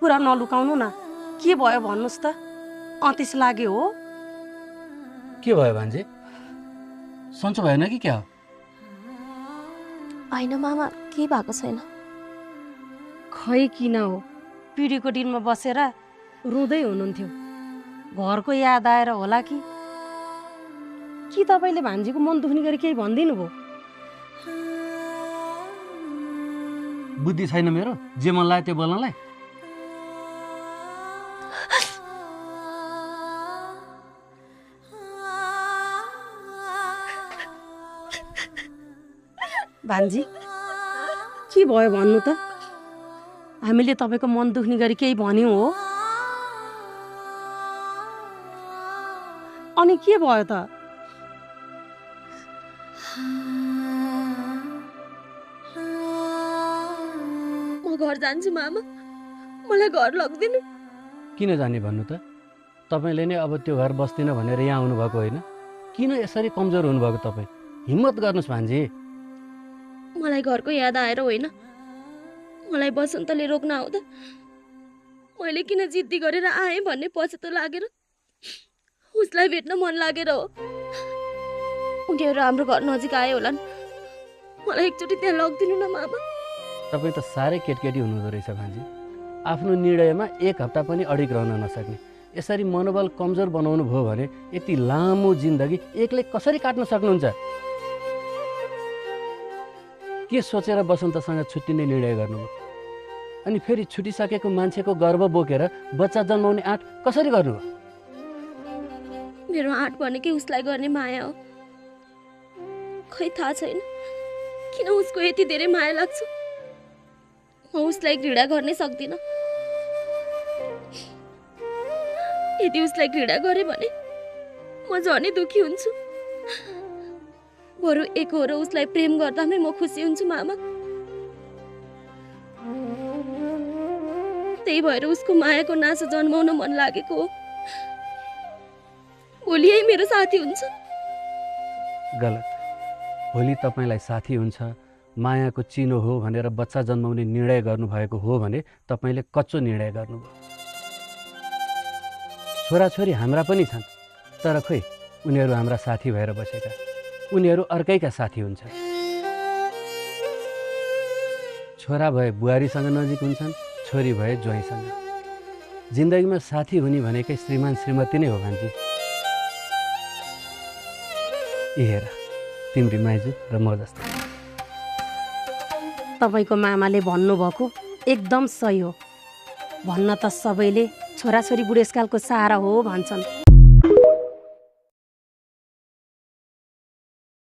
कुरा नलुकाउनु न। के भयो भन्नुहोस् त? अतिस लाग्यो हो? के भयो भान्जे? सन्चो भएन कि क्या हो? होइन मामा, केही भएको छैन। खै किन हो, पिँढीको दिनमा बसेर रुँदै हुनुहुन्थ्यो। घरको याद आएर होला कि तपाईँले भान्जीको मन दुख्ने गरी केही भनिदिनु भयो? बुद्धि छैन मेरो? जे मन लाग्यो त्यो बोल्नलाई? भान्जी के भयो भन्नु त? हामीले तपाईँको मन दुख्ने गरी केही भन्यौँ हो? अनि के भयो त? म घर जान्छु मामा, मलाई घर लगिदिनु। किन जाने भन्नु त? तपाईँले नै अब त्यो घर बस्दिनँ भनेर यहाँ आउनुभएको होइन? किन यसरी कमजोर हुनुभएको तपाईँ? हिम्मत गर्नुहोस् भान्जी। मलाई घरको याद आएर होइन, मलाई बसन्तले रोक्न आउँदा मैले किन जिद्दी गरेर आएँ भन्ने पछुतो लागेर, उसलाई भेट्न मन लागेर हो। उनीहरू हाम्रो घर नजिक आए होलान्, मलाई एकचोटि त्यहाँ लगिदिनु न मामा। तपाईँ त साह्रै केटकेटी हुनुहुँदो रहेछ भान्जी। आफ्नो निर्णयमा एक हप्ता पनि अडिग रहन नसक्ने, यसरी मनोबल कमजोर बनाउनु भयो भने यति लामो जिन्दगी एक्लै कसरी काट्न सक्नुहुन्छ? के सोचेर बसन्तसँग छुट्टिने निर्णय गर्नुभयो? अनि फेरि छुटिसकेको मान्छेको गर्व बोकेर बच्चा जन्माउने आँट कसरी गर्नुभयो? मेरो आँट भनेकै उसलाई गर्ने माया हो। खै थाहा छैन किन उसको यति धेरै माया लाग्छ। म उसलाई घृणा गर्नै सक्दिनँ। यदि उसलाई घृणा गरेँ भने म झनै दुखी हुन्छु। बरु एक हो र उसलाई प्रेम गर्दामै म खुसी हुन्छु मामा। त्यही भएर उसको मायाको नासो जन्माउन मन लागेको हो। भोलि यही मेरो साथी हुन्छ। गलत। भोलि तपाईँलाई साथी हुन्छ, मायाको चिनो हो भनेर बच्चा जन्माउने निर्णय गर्नुभएको हो भने तपाईँले कच्चो निर्णय गर्नुभयो। छोराछोरी हाम्रा पनि छन्, तर खोइ उनीहरू हाम्रा साथी भएर बसेका, उनीहरू अर्कैका साथी हुन्छ। छोरा भए बुहारीसँग नजिक हुन्छन्, छोरी भए ज्वाइँसँग। जिन्दगीमा साथी हुने भनेकै श्रीमान श्रीमती नै हो भान्जी। हेर, तिम्री माइजू र म जस्तो। तपाईँको मामाले भन्नुभएको एकदम सही हो। भन्न त सबैले छोराछोरी बुढेसकालको सहारा हो भन्छन्,